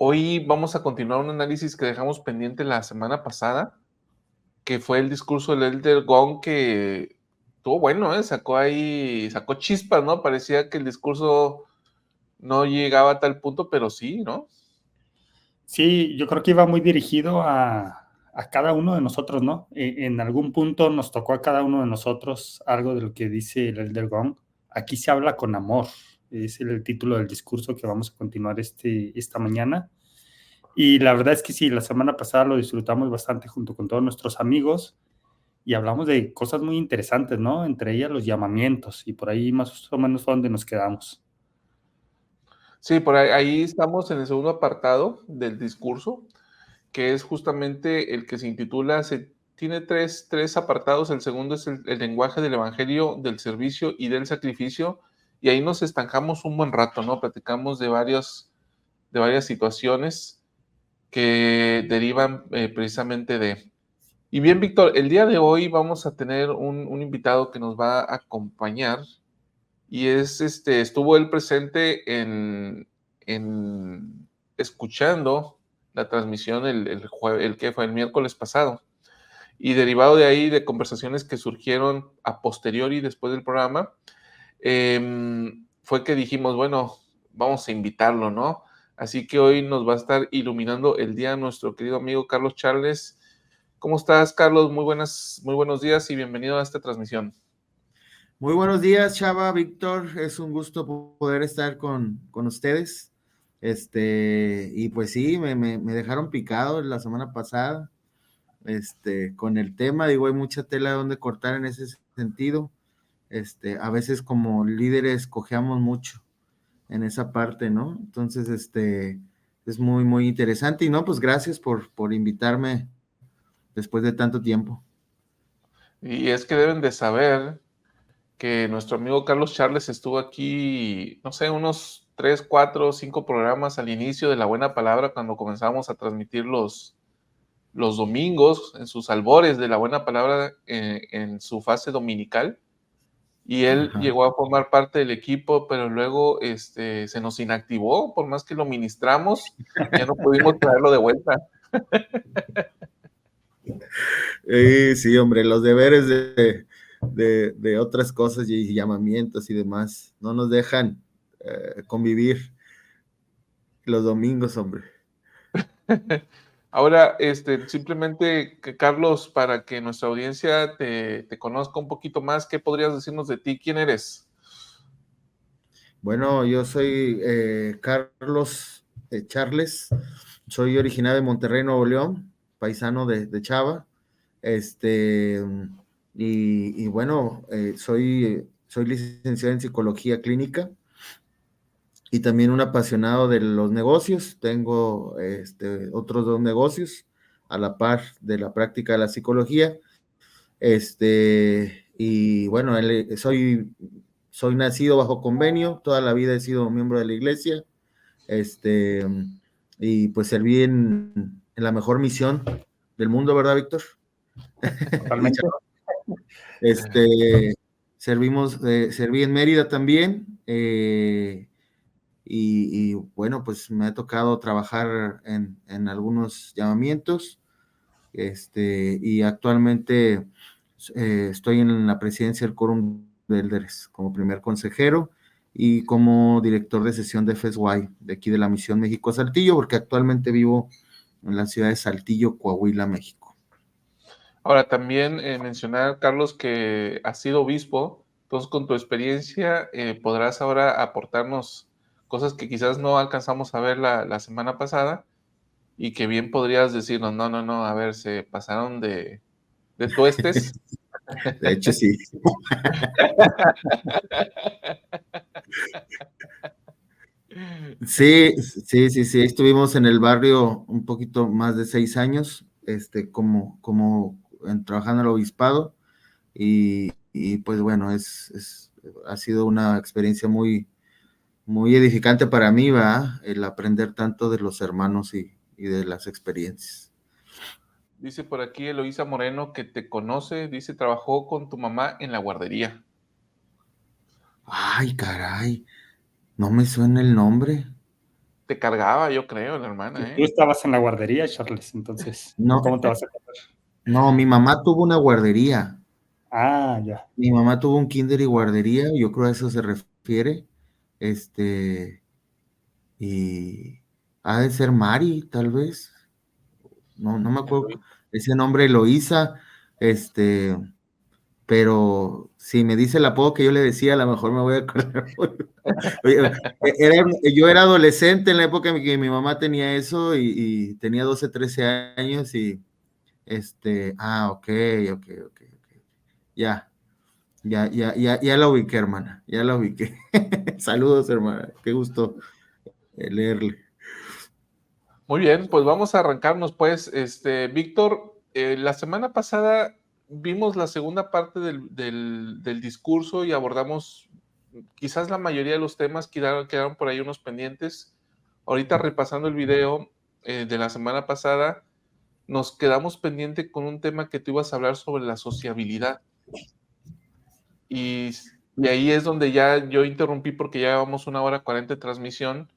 Hoy vamos a continuar un análisis que dejamos pendiente la semana pasada, que fue el discurso del Elder Gong, que estuvo bueno, sacó chispas, ¿no? Parecía que el discurso no llegaba a tal punto, pero sí, ¿no? Sí, yo creo que iba muy dirigido a cada uno de nosotros, ¿no? En algún punto nos tocó a cada uno de nosotros algo de lo que dice el Elder Gong. Aquí se habla con amor, es el título del discurso que vamos a continuar esta mañana. Y la verdad es que sí, la semana pasada lo disfrutamos bastante junto con todos nuestros amigos y hablamos de cosas muy interesantes, ¿no? Entre ellas los llamamientos, y por ahí más o menos fue donde nos quedamos. Sí, por ahí estamos en el segundo apartado del discurso, que es justamente el que se intitula, tiene tres apartados. El segundo es el lenguaje del evangelio, del servicio y del sacrificio, y ahí nos estancamos un buen rato, ¿no? Platicamos de varias situaciones que derivan precisamente de... Y bien, Víctor, el día de hoy vamos a tener un invitado que nos va a acompañar, y estuvo él presente en escuchando la transmisión el que fue el miércoles pasado. Y derivado de ahí, de conversaciones que surgieron a posteriori después del programa, fue que dijimos, bueno, vamos a invitarlo, ¿no? Así que hoy nos va a estar iluminando el día nuestro querido amigo Carlos Charles. ¿Cómo estás, Carlos? Muy buenos días y bienvenido a esta transmisión. Muy buenos días, Chava, Víctor. Es un gusto poder estar con ustedes. Y pues sí, me dejaron picado la semana pasada, con el tema. Digo, hay mucha tela donde cortar en ese sentido. A veces como líderes cojeamos mucho en esa parte, ¿no? Entonces, es muy, muy interesante. Y no, pues gracias por invitarme después de tanto tiempo. Y es que deben de saber que nuestro amigo Carlos Charles estuvo aquí, no sé, unos 3, 4, 5 programas al inicio de La Buena Palabra, cuando comenzamos a transmitir los domingos, en sus albores de La Buena Palabra, en su fase dominical. Y él Ajá. llegó a formar parte del equipo, pero luego se nos inactivó, por más que lo ministramos, ya no pudimos traerlo de vuelta. Sí, hombre, los deberes de otras cosas y llamamientos y demás no nos dejan convivir los domingos, hombre. Ahora, simplemente, Carlos, para que nuestra audiencia te conozca un poquito más, ¿qué podrías decirnos de ti? ¿Quién eres? Bueno, yo soy Carlos Charles, soy originario de Monterrey, Nuevo León, paisano de Chava, este, y bueno, soy licenciado en psicología clínica y también un apasionado de los negocios. Tengo otros 2 negocios a la par de la práctica de la psicología. Y bueno, soy nacido bajo convenio, toda la vida he sido miembro de la iglesia, este, y pues serví en la mejor misión del mundo, ¿verdad, Víctor? Totalmente. Este, serví en Mérida también, y bueno, pues me ha tocado trabajar en algunos llamamientos, y actualmente estoy en la presidencia del Quórum de Elders como primer consejero y como director de sesión de FESWAI de aquí de la Misión México Saltillo, porque actualmente vivo en la ciudad de Saltillo, Coahuila, México. Ahora, también mencionar, Carlos, que has sido obispo, entonces con tu experiencia podrás ahora aportarnos cosas que quizás no alcanzamos a ver la semana pasada, y que bien podrías decirnos, no, no, no, a ver, se pasaron de tuestes. De hecho, sí. Sí, sí, sí, sí. Estuvimos en el barrio un poquito más de 6 años, como trabajando en el obispado, y pues bueno, ha sido una experiencia muy, muy edificante para mí, ¿va? El aprender tanto de los hermanos y de las experiencias. Dice por aquí Eloísa Moreno que te conoce, dice, trabajó con tu mamá en la guardería. Ay, caray, no me suena el nombre. Te cargaba, yo creo, la hermana, Tú estabas en la guardería, Charles, entonces, No, ¿cómo te vas a acordar? no, mi mamá tuvo una guardería. Ah, ya. Mi mamá tuvo un kinder y guardería, yo creo a eso se refiere. Y ha de ser Mari, tal vez. No me acuerdo ese nombre, Eloísa, este, pero si me dice el apodo que yo le decía, a lo mejor me voy a acordar. Oye, yo era adolescente en la época en que mi mamá tenía eso y tenía 12, 13 años y ok. Ya, ya la ubiqué, hermana, ya la ubiqué. Saludos, hermana, qué gusto leerle. Muy bien, pues vamos a arrancarnos, pues, Víctor, la semana pasada vimos la segunda parte del discurso y abordamos quizás la mayoría de los temas, quedaron por ahí unos pendientes. Ahorita repasando el video de la semana pasada, nos quedamos pendiente con un tema que tú ibas a hablar sobre la sociabilidad. Y, y ahí es donde ya yo interrumpí porque ya llevamos 1 hora 40 de transmisión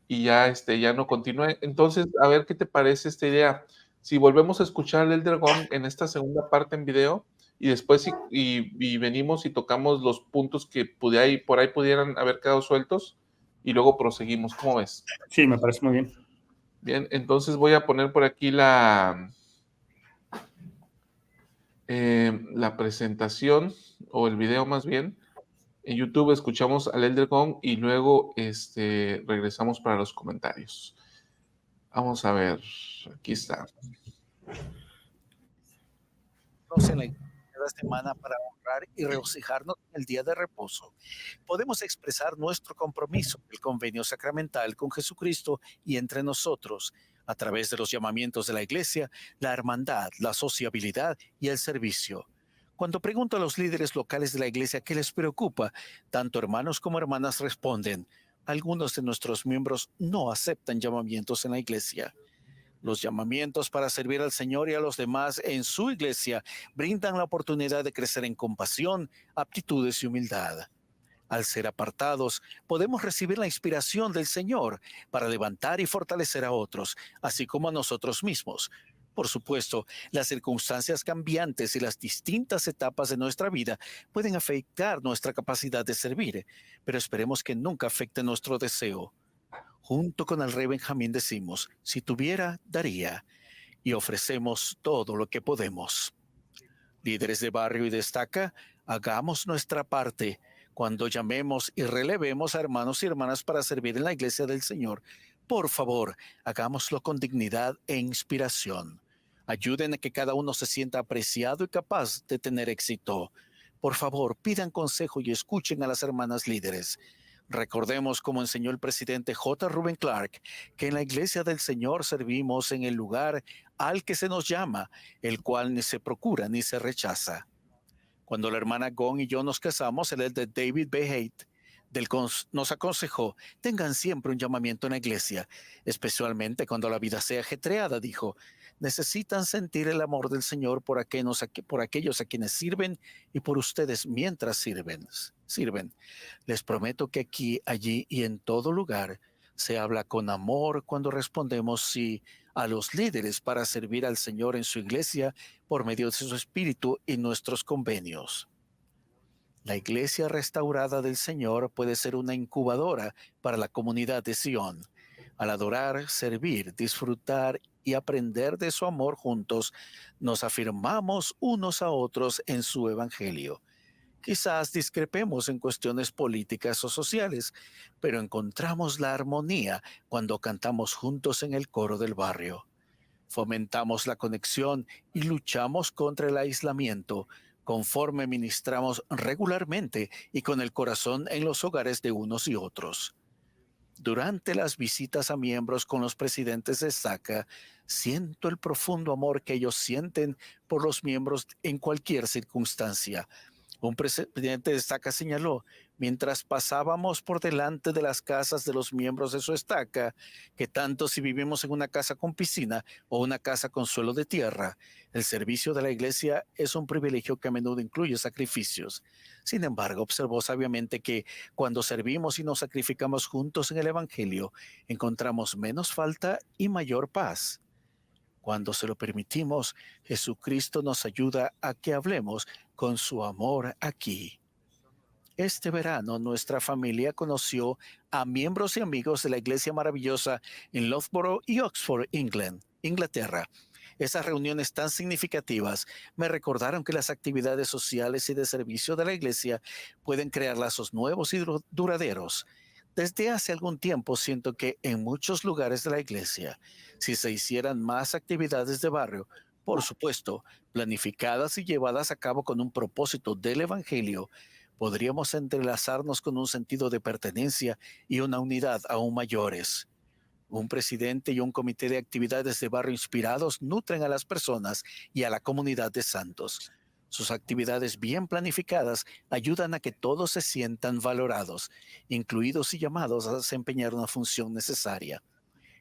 y ya, ya no continúe. Entonces, a ver qué te parece esta idea. Si volvemos a escuchar el Elder Gong en esta segunda parte en video y después y venimos y tocamos los puntos que por ahí pudieran haber quedado sueltos y luego proseguimos. ¿Cómo ves? Sí, me parece muy bien. Bien, entonces voy a poner por aquí la presentación o el video más bien. En YouTube escuchamos al Elder Gong y luego regresamos para los comentarios. Vamos a ver, aquí está. En la iglesia cada semana para honrar y regocijarnos en el día de reposo. Podemos expresar nuestro compromiso, el convenio sacramental con Jesucristo y entre nosotros, a través de los llamamientos de la iglesia, la hermandad, la sociabilidad y el servicio. Cuando pregunto a los líderes locales de la iglesia qué les preocupa, tanto hermanos como hermanas responden: algunos de nuestros miembros no aceptan llamamientos en la iglesia. Los llamamientos para servir al Señor y a los demás en su iglesia brindan la oportunidad de crecer en compasión, aptitudes y humildad. Al ser apartados, podemos recibir la inspiración del Señor para levantar y fortalecer a otros, así como a nosotros mismos. Por supuesto, las circunstancias cambiantes y las distintas etapas de nuestra vida pueden afectar nuestra capacidad de servir, pero esperemos que nunca afecte nuestro deseo. Junto con el rey Benjamín decimos: si tuviera, daría, y ofrecemos todo lo que podemos. Líderes de barrio y destaca, hagamos nuestra parte cuando llamemos y relevemos a hermanos y hermanas para servir en la iglesia del Señor. Por favor, hagámoslo con dignidad e inspiración. Ayuden a que cada uno se sienta apreciado y capaz de tener éxito. Por favor, pidan consejo y escuchen a las hermanas líderes. Recordemos, como enseñó el presidente J. Reuben Clark, que en la iglesia del Señor servimos en el lugar al que se nos llama, el cual ni se procura ni se rechaza. Cuando la hermana Gong y yo nos casamos, el de David B. Haight nos aconsejó: tengan siempre un llamamiento en la iglesia, especialmente cuando la vida sea ajetreada, dijo. Necesitan sentir el amor del Señor por aquellos a quienes sirven y por ustedes mientras sirven. Les prometo que aquí, allí y en todo lugar se habla con amor cuando respondemos sí a los líderes para servir al Señor en su iglesia por medio de su espíritu y nuestros convenios. La iglesia restaurada del Señor puede ser una incubadora para la comunidad de Sion. Al adorar, servir, disfrutar y aprender de su amor juntos, nos afirmamos unos a otros en su evangelio. Quizás discrepemos en cuestiones políticas o sociales, pero encontramos la armonía cuando cantamos juntos en el coro del barrio. Fomentamos la conexión y luchamos contra el aislamiento conforme ministramos regularmente y con el corazón en los hogares de unos y otros. Durante las visitas a miembros con los presidentes de SACA, siento el profundo amor que ellos sienten por los miembros en cualquier circunstancia. Un presidente de SACA señaló: mientras pasábamos por delante de las casas de los miembros de su estaca, que tanto si vivimos en una casa con piscina o una casa con suelo de tierra, el servicio de la iglesia es un privilegio que a menudo incluye sacrificios. Sin embargo, observó sabiamente que cuando servimos y nos sacrificamos juntos en el Evangelio, encontramos menos falta y mayor paz. Cuando se lo permitimos, Jesucristo nos ayuda a que hablemos con su amor aquí. Este verano, nuestra familia conoció a miembros y amigos de la Iglesia Maravillosa en Loughborough y Oxford, Inglaterra. Esas reuniones tan significativas me recordaron que las actividades sociales y de servicio de la Iglesia pueden crear lazos nuevos y duraderos. Desde hace algún tiempo siento que en muchos lugares de la Iglesia, si se hicieran más actividades de barrio, por supuesto, planificadas y llevadas a cabo con un propósito del Evangelio, podríamos entrelazarnos con un sentido de pertenencia y una unidad aún mayores. Un presidente y un comité de actividades de barrio inspirados nutren a las personas y a la comunidad de santos. Sus actividades bien planificadas ayudan a que todos se sientan valorados, incluidos y llamados a desempeñar una función necesaria.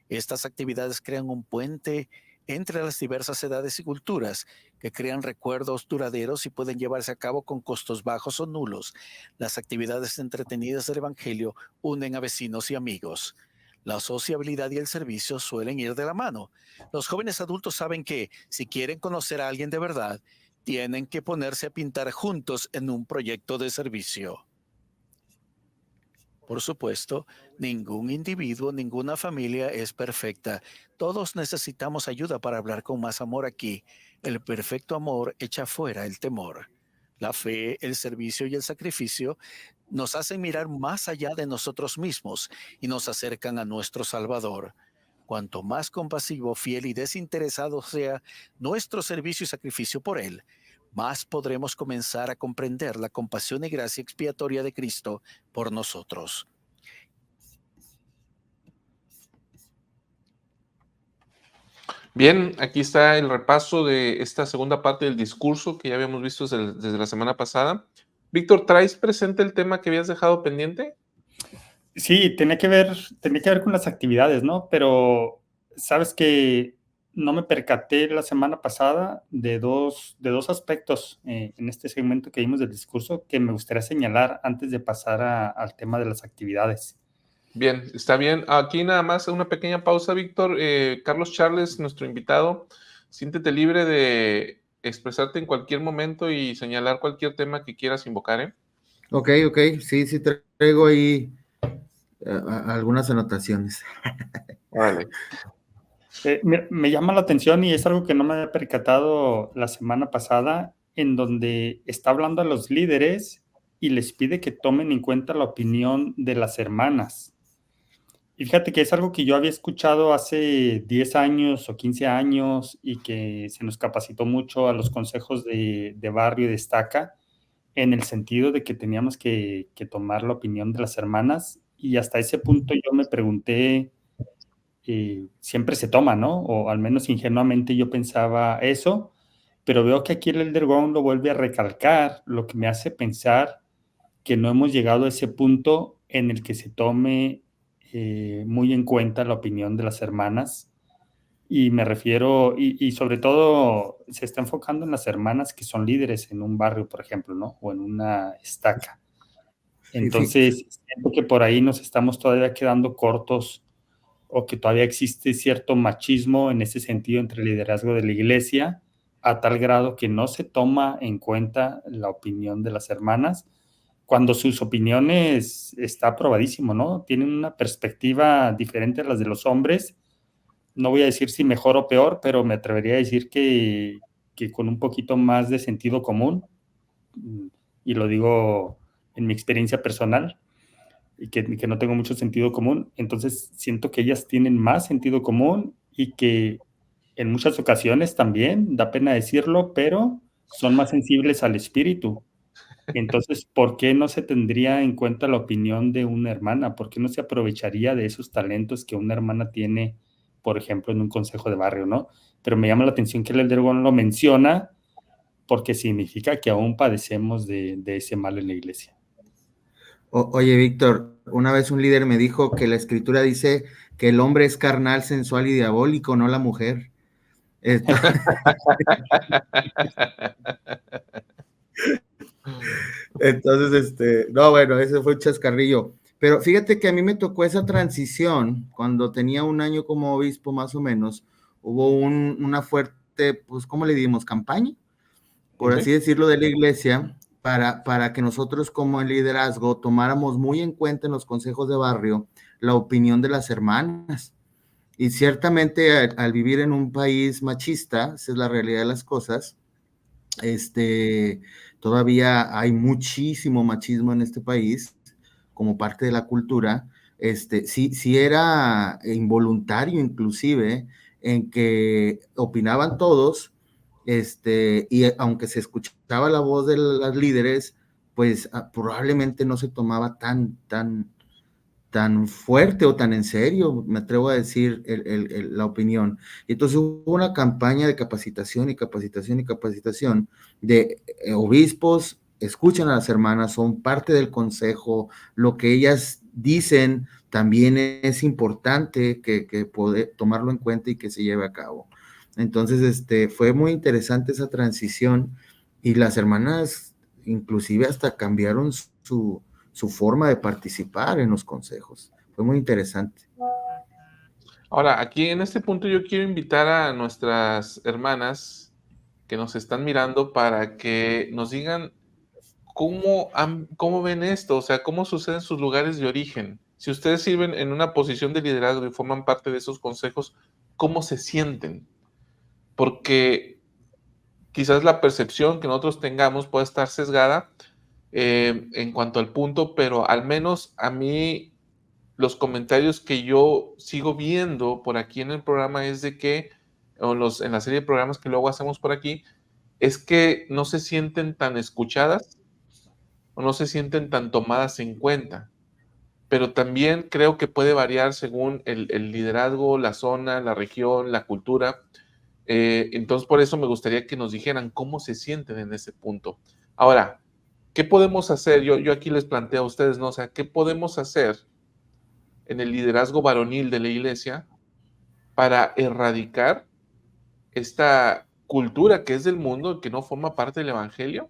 Estas actividades crean un puente entre las diversas edades y culturas, que crean recuerdos duraderos y pueden llevarse a cabo con costos bajos o nulos. Las actividades entretenidas del Evangelio unen a vecinos y amigos. La sociabilidad y el servicio suelen ir de la mano. Los jóvenes adultos saben que, si quieren conocer a alguien de verdad, tienen que ponerse a pintar juntos en un proyecto de servicio. Por supuesto, ningún individuo, ninguna familia es perfecta. Todos necesitamos ayuda para hablar con más amor aquí. El perfecto amor echa fuera el temor. La fe, el servicio y el sacrificio nos hacen mirar más allá de nosotros mismos y nos acercan a nuestro Salvador. Cuanto más compasivo, fiel y desinteresado sea nuestro servicio y sacrificio por Él, más podremos comenzar a comprender la compasión y gracia expiatoria de Cristo por nosotros. Bien, aquí está el repaso de esta segunda parte del discurso que ya habíamos visto desde la semana pasada. Víctor, ¿traes presente el tema que habías dejado pendiente? Sí, tenía que ver con las actividades, ¿no? Pero sabes que no me percaté la semana pasada de dos aspectos en este segmento que vimos del discurso que me gustaría señalar antes de pasar al tema de las actividades. Bien, está bien. Aquí nada más una pequeña pausa, Víctor. Carlos Charles, nuestro invitado, siéntete libre de expresarte en cualquier momento y señalar cualquier tema que quieras invocar, ¿eh? Ok, sí, traigo ahí algunas anotaciones. Vale. Me llama la atención y es algo que no me había percatado la semana pasada, en donde está hablando a los líderes y les pide que tomen en cuenta la opinión de las hermanas. Y fíjate que es algo que yo había escuchado hace 10 años o 15 años y que se nos capacitó mucho a los consejos de barrio y de estaca, en el sentido de que teníamos que tomar la opinión de las hermanas, y hasta ese punto yo me pregunté, siempre se toma, ¿no? O al menos ingenuamente yo pensaba eso, pero veo que aquí el Elder Gong lo vuelve a recalcar, lo que me hace pensar que no hemos llegado a ese punto en el que se tome muy en cuenta la opinión de las hermanas. Y me refiero, y sobre todo se está enfocando en las hermanas que son líderes en un barrio, por ejemplo, ¿no? O en una estaca. Entonces, siento que por ahí nos estamos todavía quedando cortos, o que todavía existe cierto machismo en ese sentido entre el liderazgo de la iglesia, a tal grado que no se toma en cuenta la opinión de las hermanas, cuando sus opiniones está probadísimo, ¿no? Tienen una perspectiva diferente a las de los hombres. No voy a decir si mejor o peor, pero me atrevería a decir que con un poquito más de sentido común, y lo digo en mi experiencia personal, y que no tengo mucho sentido común. Entonces siento que ellas tienen más sentido común y que en muchas ocasiones también, da pena decirlo, pero son más sensibles al espíritu. Entonces, ¿por qué no se tendría en cuenta la opinión de una hermana? ¿Por qué no se aprovecharía de esos talentos que una hermana tiene, por ejemplo, en un consejo de barrio, ¿no? Pero me llama la atención que el Elder Gong lo menciona, porque significa que aún padecemos de ese mal en la iglesia. Oye, Víctor, una vez un líder me dijo que la escritura dice que el hombre es carnal, sensual y diabólico, no la mujer. Esto- Entonces, no, bueno, ese fue un chascarrillo. Pero fíjate que a mí me tocó esa transición cuando tenía un año como obispo, más o menos. Hubo una fuerte, pues, ¿cómo le dimos? Campaña, por Ok. así decirlo, de la iglesia, para que nosotros como el liderazgo tomáramos muy en cuenta en los consejos de barrio la opinión de las hermanas. Y ciertamente al vivir en un país machista, esa es la realidad de las cosas, todavía hay muchísimo machismo en este país como parte de la cultura. Sí era involuntario inclusive en que opinaban todos, y aunque se escuchaba la voz de las líderes, pues probablemente no se tomaba tan fuerte o tan en serio, me atrevo a decir, la opinión. Y entonces hubo una campaña de capacitación y capacitación y capacitación de obispos, escuchan a las hermanas, son parte del consejo, lo que ellas dicen también es importante que poder tomarlo en cuenta y que se lleve a cabo. Entonces, fue muy interesante esa transición y las hermanas inclusive hasta cambiaron su forma de participar en los consejos. Fue muy interesante. Ahora, aquí en este punto yo quiero invitar a nuestras hermanas que nos están mirando para que nos digan cómo ven esto, o sea, cómo sucede en sus lugares de origen. Si ustedes sirven en una posición de liderazgo y forman parte de esos consejos, ¿cómo se sienten? Porque quizás la percepción que nosotros tengamos pueda estar sesgada en cuanto al punto, pero al menos a mí los comentarios que yo sigo viendo por aquí en el programa es de que, en la serie de programas que luego hacemos por aquí, es que no se sienten tan escuchadas o no se sienten tan tomadas en cuenta. Pero también creo que puede variar según el liderazgo, la zona, la región, la cultura. Entonces, por eso me gustaría que nos dijeran cómo se sienten en ese punto. Ahora, ¿qué podemos hacer? Yo aquí les planteo a ustedes, ¿no? O sea, ¿qué podemos hacer en el liderazgo varonil de la iglesia para erradicar esta cultura que es del mundo, que no forma parte del evangelio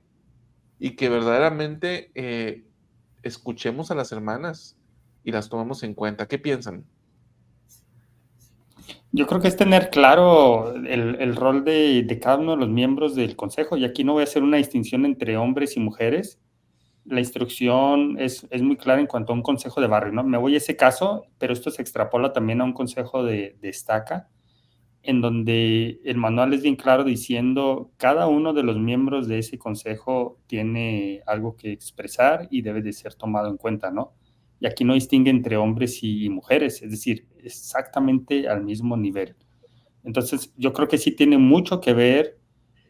y que verdaderamente escuchemos a las hermanas y las tomemos en cuenta? ¿Qué piensan? Yo creo que es tener claro el rol de cada uno de los miembros del consejo, y aquí no voy a hacer una distinción entre hombres y mujeres. La instrucción es muy clara en cuanto a un consejo de barrio, ¿no? Me voy a ese caso, pero esto se extrapola también a un consejo de estaca, en donde el manual es bien claro diciendo cada uno de los miembros de ese consejo tiene algo que expresar y debe de ser tomado en cuenta, ¿no? Y aquí no distingue entre hombres y mujeres, es decir, exactamente al mismo nivel. Entonces, yo creo que sí tiene mucho que ver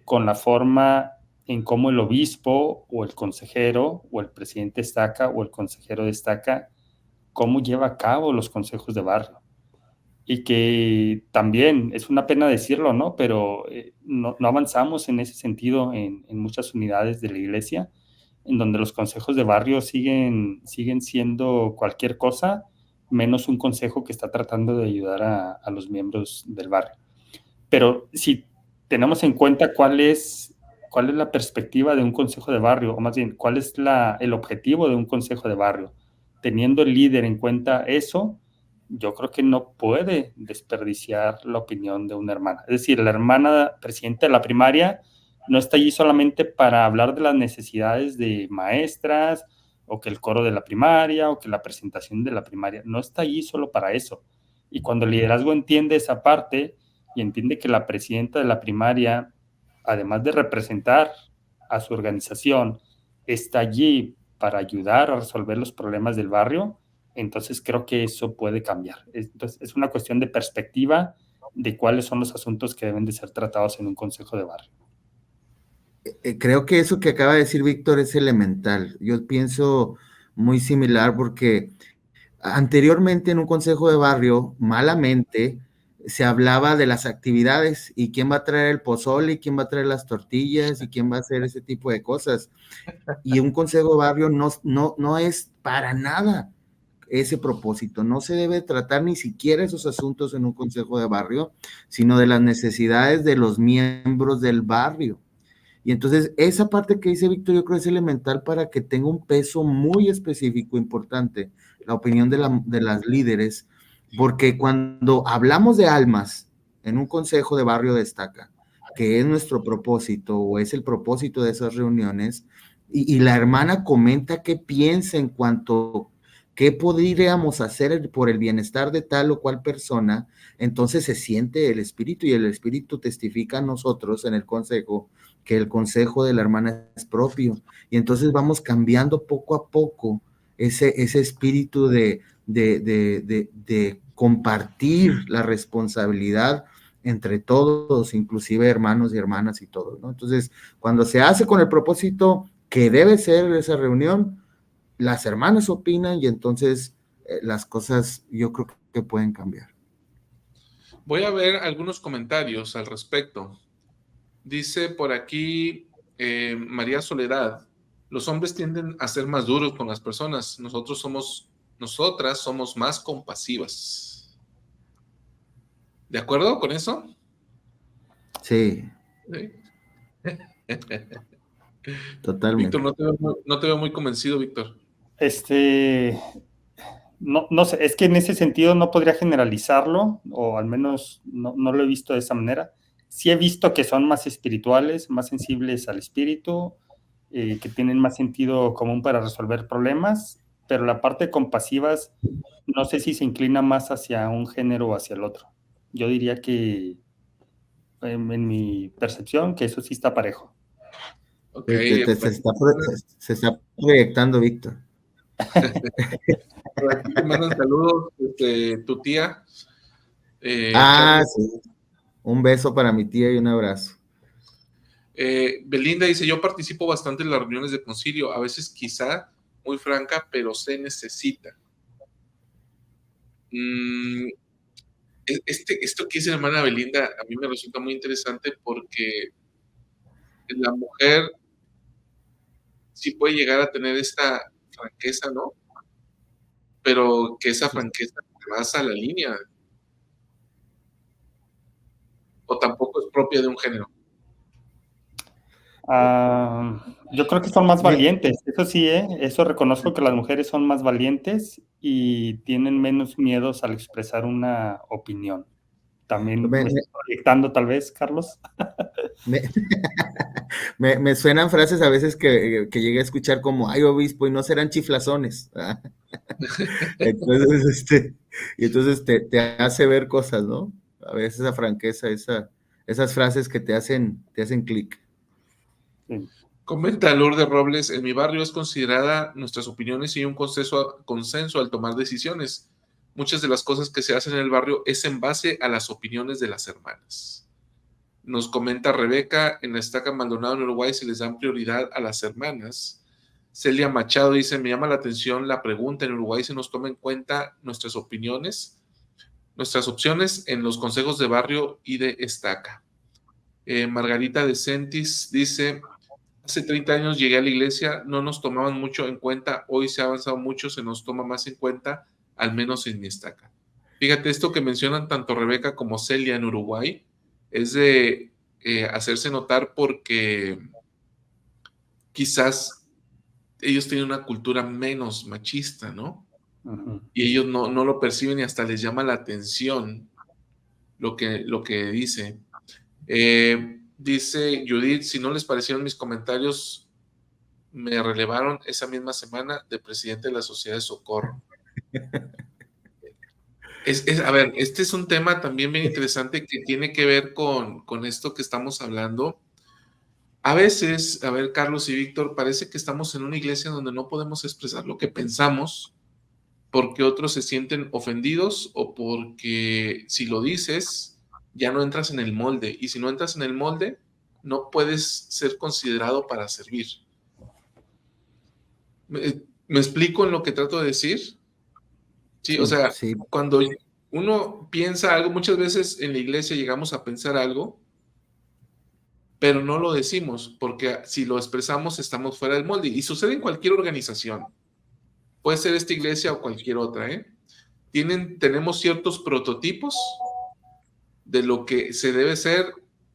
con la forma en cómo el obispo o el consejero o el presidente estaca o el consejero destaca, cómo lleva a cabo los consejos de barrio. Y que también, es una pena decirlo, ¿no? Pero no avanzamos en ese sentido en muchas unidades de la iglesia, en donde los consejos de barrio siguen siendo cualquier cosa, menos un consejo que está tratando de ayudar a los miembros del barrio. Pero si tenemos en cuenta cuál es la perspectiva de un consejo de barrio, o más bien, cuál es el objetivo de un consejo de barrio, teniendo el líder en cuenta eso, yo creo que no puede desperdiciar la opinión de una hermana. Es decir, la hermana presidenta de la primaria no está allí solamente para hablar de las necesidades de maestras, o que el coro de la primaria, o que la presentación de la primaria, no está allí solo para eso. Y cuando el liderazgo entiende esa parte y entiende que la presidenta de la primaria, además de representar a su organización, está allí para ayudar a resolver los problemas del barrio, entonces creo que eso puede cambiar. Entonces, es una cuestión de perspectiva de cuáles son los asuntos que deben de ser tratados en un consejo de barrio. Creo que eso que acaba de decir Víctor es elemental. Yo pienso muy similar porque anteriormente en un consejo de barrio, malamente, se hablaba de las actividades y quién va a traer el pozole, y quién va a traer las tortillas y quién va a hacer ese tipo de cosas. Y un consejo de barrio no es para nada ese propósito. No se debe tratar ni siquiera esos asuntos en un consejo de barrio, sino de las necesidades de los miembros del barrio. Y entonces esa parte que dice Víctor, yo creo que es elemental para que tenga un peso muy específico, importante, la opinión de las líderes, porque cuando hablamos de almas en un consejo de barrio destaca, que es nuestro propósito o es el propósito de esas reuniones, y la hermana comenta qué piensa en cuanto qué podríamos hacer por el bienestar de tal o cual persona, entonces se siente el espíritu y el espíritu testifica a nosotros en el consejo que el consejo de la hermana es propio, y entonces vamos cambiando poco a poco ese espíritu de compartir la responsabilidad entre todos, inclusive hermanos y hermanas y todos, ¿no? Entonces, cuando se hace con el propósito que debe ser esa reunión, las hermanas opinan y entonces las cosas yo creo que pueden cambiar. Voy a ver algunos comentarios al respecto. Dice por aquí María Soledad, los hombres tienden a ser más duros con las personas, nosotras somos más compasivas. ¿De acuerdo con eso? Sí. ¿Sí? Totalmente. Víctor, no te veo muy convencido, Víctor. No sé, es que en ese sentido no podría generalizarlo, o al menos no lo he visto de esa manera. Sí he visto que son más espirituales, más sensibles al espíritu, que tienen más sentido común para resolver problemas, pero la parte compasivas no sé si se inclina más hacia un género o hacia el otro. Yo diría que, en mi percepción, que eso sí está parejo. Ok, Se está proyectando, Víctor. por aquí te mandan saludos, tu tía. Sí. Un beso para mi tía y un abrazo. Belinda dice, yo participo bastante en las reuniones de concilio, a veces quizá muy franca, pero se necesita. Esto que dice la hermana Belinda a mí me resulta muy interesante porque la mujer sí puede llegar a tener esta franqueza, ¿no? Pero que esa franqueza pasa la línea, o tampoco es propia de un género. Yo creo que son más valientes, eso sí, eso reconozco que las mujeres son más valientes y tienen menos miedos al expresar una opinión. También me estoy proyectando tal vez, Carlos. Me suenan frases a veces que llegué a escuchar como, ay, obispo, y no serán chiflazones. Entonces te hace ver cosas, ¿no? A veces esa franqueza, esas frases que te hacen clic. Sí. Comenta Lourdes Robles, en mi barrio es considerada nuestras opiniones y un consenso al tomar decisiones. Muchas de las cosas que se hacen en el barrio es en base a las opiniones de las hermanas. Nos comenta Rebeca, en la estaca Maldonado en Uruguay se les dan prioridad a las hermanas. Celia Machado dice, me llama la atención la pregunta, en Uruguay se nos toma en cuenta nuestras opiniones, nuestras opciones en los consejos de barrio y de estaca. Margarita de Centis dice, hace 30 años llegué a la iglesia, no nos tomaban mucho en cuenta, hoy se ha avanzado mucho, se nos toma más en cuenta, al menos en mi estaca. Fíjate, esto que mencionan tanto Rebeca como Celia en Uruguay, es de hacerse notar porque quizás ellos tienen una cultura menos machista, ¿no? Uh-huh. Y ellos no lo perciben y hasta les llama la atención lo que dice. Dice Judith, si no les parecieron mis comentarios, me relevaron esa misma semana de presidente de la Sociedad de Socorro. A ver, este es un tema también bien interesante que tiene que ver con esto que estamos hablando. A veces, a ver, Carlos y Víctor, parece que estamos en una iglesia donde no podemos expresar lo que pensamos porque otros se sienten ofendidos o porque si lo dices, ya no entras en el molde. Y si no entras en el molde, no puedes ser considerado para servir. ¿Me explico en lo que trato de decir? Sí, o sea, Sí. cuando uno piensa algo, muchas veces en la iglesia llegamos a pensar algo, pero no lo decimos, porque si lo expresamos estamos fuera del molde, y sucede en cualquier organización, puede ser esta iglesia o cualquier otra, ¿eh? Tenemos ciertos prototipos de lo que se debe ser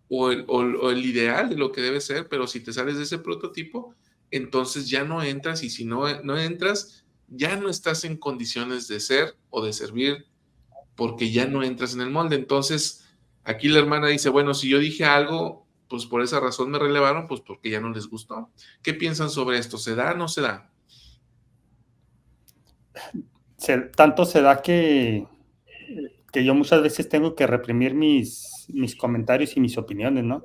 o el ideal de lo que debe ser, pero si te sales de ese prototipo, entonces ya no entras, y si no entras, ya no estás en condiciones de ser o de servir, porque ya no entras en el molde. Entonces, aquí la hermana dice, bueno, si yo dije algo, pues por esa razón me relevaron, pues porque ya no les gustó. ¿Qué piensan sobre esto? ¿Se da o no se da? Tanto se da que yo muchas veces tengo que reprimir mis comentarios y mis opiniones, ¿no?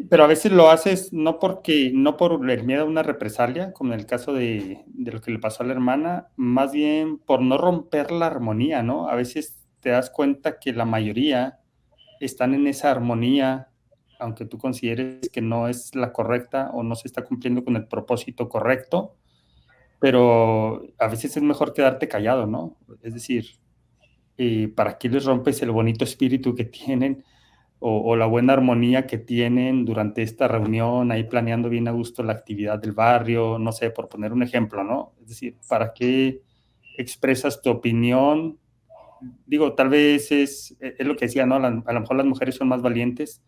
Pero a veces lo haces no por el miedo a una represalia, como en el caso de lo que le pasó a la hermana, más bien por no romper la armonía, ¿no? A veces te das cuenta que la mayoría están en esa armonía, aunque tú consideres que no es la correcta o no se está cumpliendo con el propósito correcto, pero a veces es mejor quedarte callado, ¿no? Es decir, ¿para qué les rompes el bonito espíritu que tienen o la buena armonía que tienen durante esta reunión, ahí planeando bien a gusto la actividad del barrio, no sé, por poner un ejemplo, ¿no? Es decir, ¿para qué expresas tu opinión? Digo, tal vez es lo que decía, ¿no? A lo mejor las mujeres son más valientes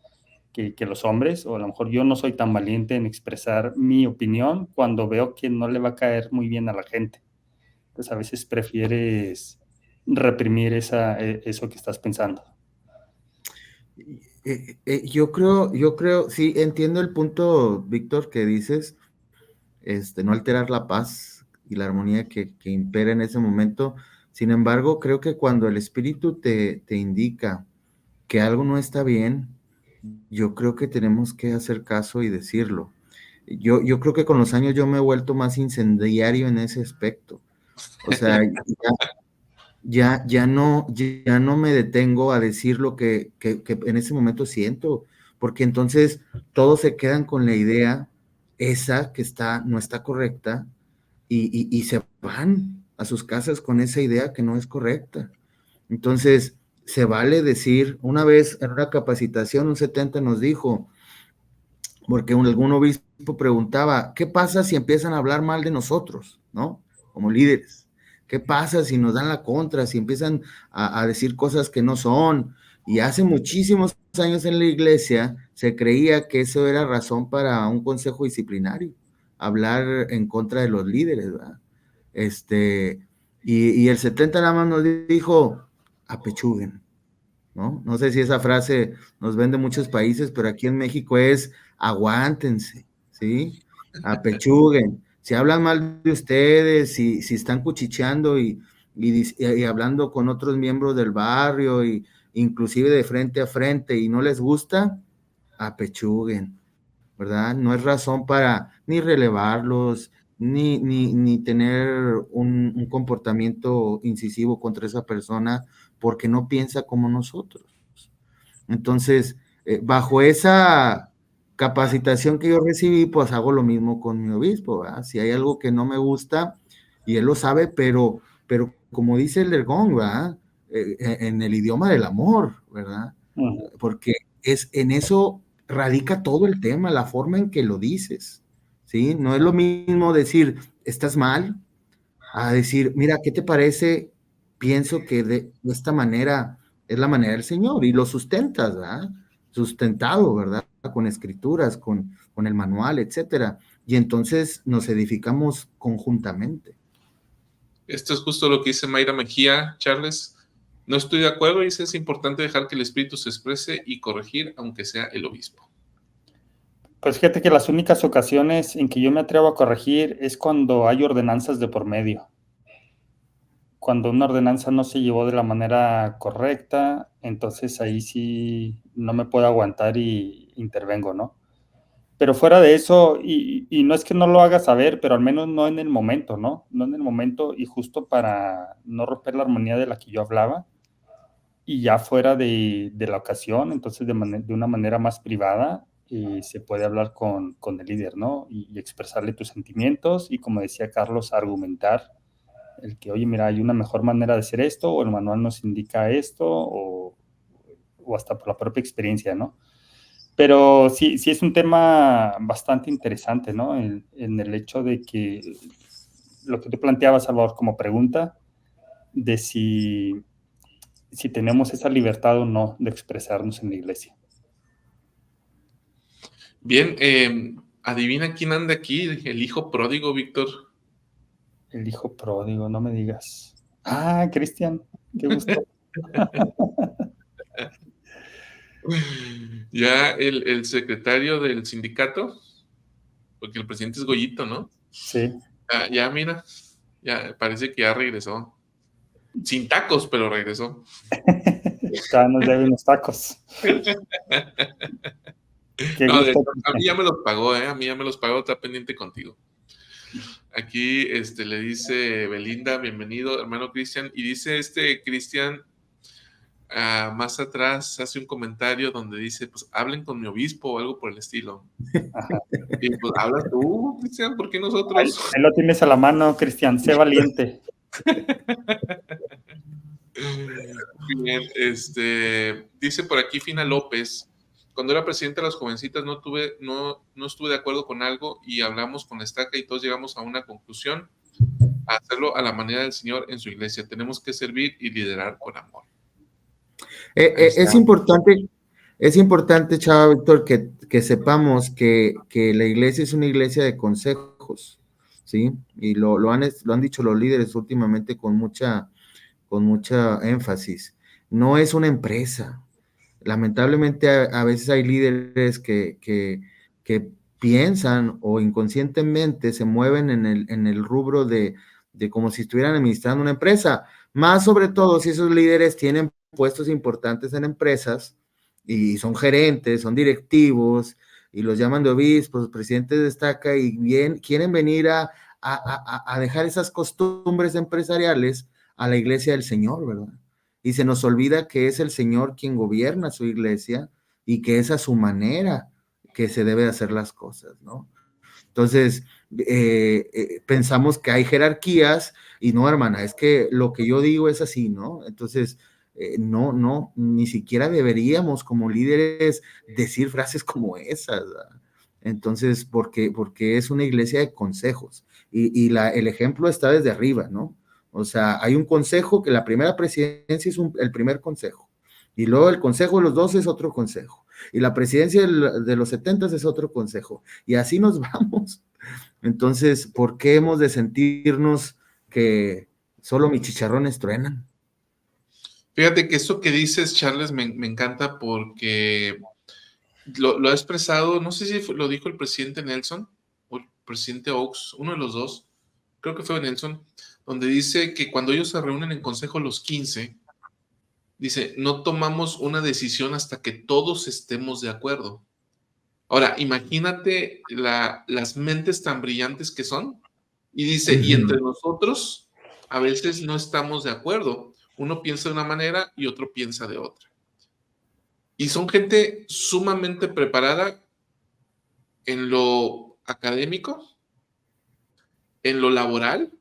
que los hombres, o a lo mejor yo no soy tan valiente en expresar mi opinión cuando veo que no le va a caer muy bien a la gente. Entonces a veces prefieres reprimir eso que estás pensando. Yo creo, sí, entiendo el punto, Víctor, que dices, no alterar la paz y la armonía que impera en ese momento. Sin embargo, creo que cuando el espíritu te indica que algo no está bien, yo creo que tenemos que hacer caso y decirlo. Yo creo que con los años yo me he vuelto más incendiario en ese aspecto. O sea, ya no me detengo a decir lo que en ese momento siento, porque entonces todos se quedan con la idea esa que no está correcta y se van a sus casas con esa idea que no es correcta. Entonces, se vale decir, una vez en una capacitación, un 70 nos dijo, porque algún obispo preguntaba, ¿qué pasa si empiezan a hablar mal de nosotros, ¿no? Como líderes. ¿Qué pasa si nos dan la contra, si empiezan a decir cosas que no son? Y hace muchísimos años en la iglesia se creía que eso era razón para un consejo disciplinario, hablar en contra de los líderes, ¿verdad? Y el 70 nada más nos dijo, apechuguen, ¿no? No sé si esa frase nos vende muchos países, pero aquí en México es aguántense, ¿sí? Apechuguen. Si hablan mal de ustedes, si están cuchicheando y hablando con otros miembros del barrio, y inclusive de frente a frente, y no les gusta, apechuguen, ¿verdad? No es razón para ni relevarlos, ni tener un comportamiento incisivo contra esa persona porque no piensa como nosotros. Entonces, bajo esa capacitación que yo recibí, pues hago lo mismo con mi obispo, ¿verdad? Si hay algo que no me gusta, y él lo sabe, pero como dice el Lergón, ¿verdad? En el idioma del amor, ¿verdad? Porque en eso radica todo el tema, la forma en que lo dices, ¿sí? No es lo mismo decir, estás mal, a decir, mira, ¿qué te parece? Pienso que de esta manera es la manera del Señor, y lo sustentas, ¿verdad? Sustentado, ¿verdad? Con escrituras, con el manual, etcétera. Y entonces nos edificamos conjuntamente. Esto es justo lo que dice Mayra Mejía, Charles. No estoy de acuerdo, dice, es importante dejar que el espíritu se exprese y corregir, aunque sea el obispo. Pues fíjate que las únicas ocasiones en que yo me atrevo a corregir es cuando hay ordenanzas de por medio. Cuando una ordenanza no se llevó de la manera correcta, entonces ahí sí no me puedo aguantar y intervengo, ¿no? Pero fuera de eso, y no es que no lo haga saber, pero al menos no en el momento, ¿no? No en el momento, y justo para no romper la armonía de la que yo hablaba, y ya fuera de la ocasión, entonces de una manera más privada, se puede hablar con el líder, ¿no? Y expresarle tus sentimientos y, como decía Carlos, argumentar El que, oye, mira, hay una mejor manera de hacer esto, o el manual nos indica esto, o hasta por la propia experiencia, ¿no? Pero sí, sí es un tema bastante interesante, ¿no? En el hecho de que lo que tú planteabas, Salvador, como pregunta, de si tenemos esa libertad o no de expresarnos en la iglesia. Bien, adivina quién anda aquí, el hijo pródigo, Víctor. El hijo pródigo, no me digas. Ah, Cristian, qué gusto. Ya el secretario del sindicato, porque el presidente es Goyito, ¿no? Sí. Ya mira, ya parece que ya regresó. Sin tacos, pero regresó. Todavía nos debe unos tacos. Qué No, de hecho, gusto, a mí Cristian. ya me los pagó, ¿eh? A mí ya me los pagó, está pendiente contigo. Aquí le dice Belinda, bienvenido, hermano Cristian, y dice Cristian, más atrás hace un comentario donde dice, pues hablen con mi obispo o algo por el estilo. Ajá. Y pues habla tú, Cristian, ¿por qué Ahí, nosotros? ahí lo tienes a la mano, Cristian, sé valiente. Bien, dice por aquí Fina López, cuando era presidente de las jovencitas no estuve de acuerdo con algo y hablamos con la estaca y todos llegamos a una conclusión, a hacerlo a la manera del Señor en su iglesia. Tenemos que servir y liderar con amor. Ahí está. Es importante, Chava Víctor, que sepamos que la iglesia es una iglesia de consejos, ¿sí? Y lo han dicho los líderes últimamente con mucha énfasis. No es una empresa. Lamentablemente a veces hay líderes que piensan o inconscientemente se mueven en el rubro de como si estuvieran administrando una empresa, más sobre todo si esos líderes tienen puestos importantes en empresas y son gerentes, son directivos y los llaman de obispos, presidentes de estaca y bien quieren venir a dejar esas costumbres empresariales a la iglesia del Señor, ¿verdad? Y se nos olvida que es el Señor quien gobierna su iglesia y que es a su manera que se debe hacer las cosas, ¿no? Entonces, pensamos que hay jerarquías y no, hermana, es que lo que yo digo es así, ¿no? Entonces, no, ni siquiera deberíamos como líderes decir frases como esas, ¿verdad? Entonces, porque es una iglesia de consejos y el ejemplo está desde arriba, ¿no? O sea, hay un consejo que la primera presidencia es el primer consejo y luego el consejo de los 12 es otro consejo y la presidencia de los 70 es otro consejo y así nos vamos. Entonces, ¿por qué hemos de sentirnos que solo mis chicharrones truenan? Fíjate que eso que dices, Charles, me encanta porque lo ha expresado, no sé si lo dijo el presidente Nelson o el presidente Oaks, uno de los dos, creo que fue Nelson, donde dice que cuando ellos se reúnen en consejo los 15, dice, no tomamos una decisión hasta que todos estemos de acuerdo. Ahora, imagínate las mentes tan brillantes que son. Y dice, y entre nosotros a veces no estamos de acuerdo. Uno piensa de una manera y otro piensa de otra. Y son gente sumamente preparada en lo académico, en lo laboral,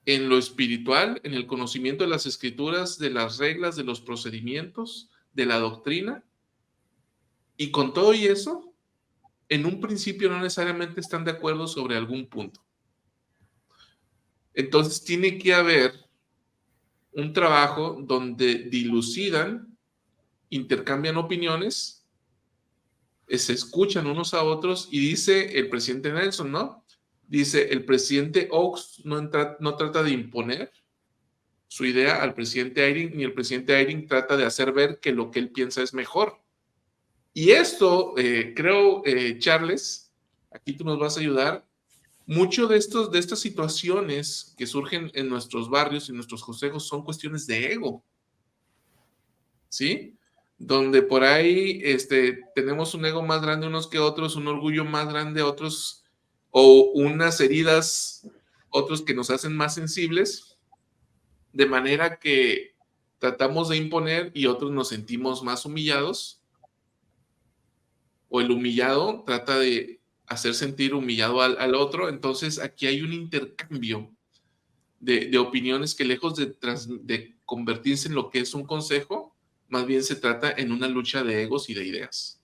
en lo espiritual, en el conocimiento de las escrituras, de las reglas, de los procedimientos, de la doctrina. Y con todo y eso, en un principio no necesariamente están de acuerdo sobre algún punto. Entonces tiene que haber un trabajo donde dilucidan, intercambian opiniones, se escuchan unos a otros y dice el presidente Nelson, ¿no? Dice, el presidente Oaks no trata de imponer su idea al presidente Eyring, ni el presidente Eyring trata de hacer ver que lo que él piensa es mejor. Y esto, creo, Charles, aquí tú nos vas a ayudar, mucho de estas situaciones que surgen en nuestros barrios y nuestros consejos son cuestiones de ego, ¿sí? Donde por ahí tenemos un ego más grande unos que otros, un orgullo más grande otros, o unas heridas, otros que nos hacen más sensibles, de manera que tratamos de imponer y otros nos sentimos más humillados, o el humillado trata de hacer sentir humillado al otro. Entonces aquí hay un intercambio de opiniones que lejos de convertirse en lo que es un consejo, más bien se trata en una lucha de egos y de ideas.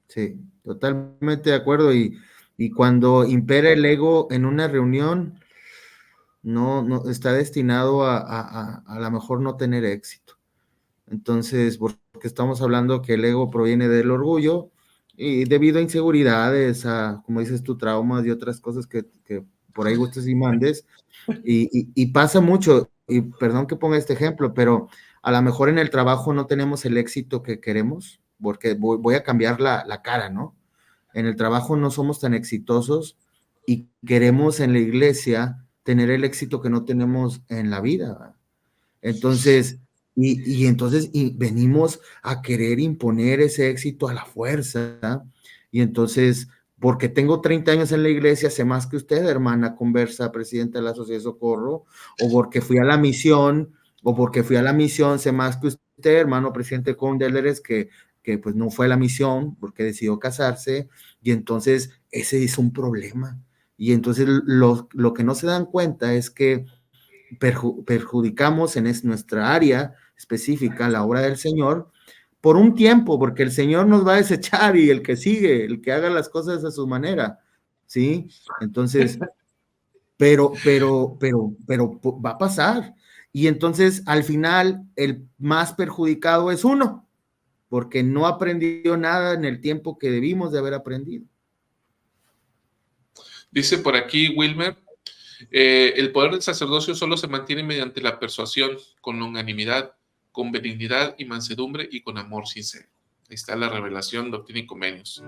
Sí, totalmente de acuerdo. Y cuando impera el ego en una reunión, no está destinado a lo mejor no tener éxito. Entonces, porque estamos hablando que el ego proviene del orgullo y debido a inseguridades, a, como dices tú, traumas y otras cosas que por ahí gustes y mandes, y pasa mucho, y perdón que ponga este ejemplo, pero a lo mejor en el trabajo no tenemos el éxito que queremos, porque voy a cambiar la cara, ¿no? En el trabajo no somos tan exitosos y queremos en la iglesia tener el éxito que no tenemos en la vida, ¿verdad? Entonces, entonces venimos a querer imponer ese éxito a la fuerza, y entonces, porque tengo 30 años en la iglesia, sé más que usted, hermana Conversa, presidenta de la Sociedad de Socorro, o porque fui a la misión, sé más que usted, hermano presidente Condeleres, que pues no fue a la misión porque decidió casarse, y entonces ese es un problema. Y entonces lo que no se dan cuenta es que perjudicamos en nuestra área específica, la obra del Señor, por un tiempo, porque el Señor nos va a desechar y el que sigue, el que haga las cosas a su manera, ¿sí? Entonces, pero va a pasar. Y entonces, al final, el más perjudicado es uno, porque no aprendió nada en el tiempo que debimos de haber aprendido. Dice por aquí Wilmer, el poder del sacerdocio solo se mantiene mediante la persuasión, con longanimidad, con benignidad y mansedumbre y con amor sincero. Ahí está la revelación, Doctrina y Convenios.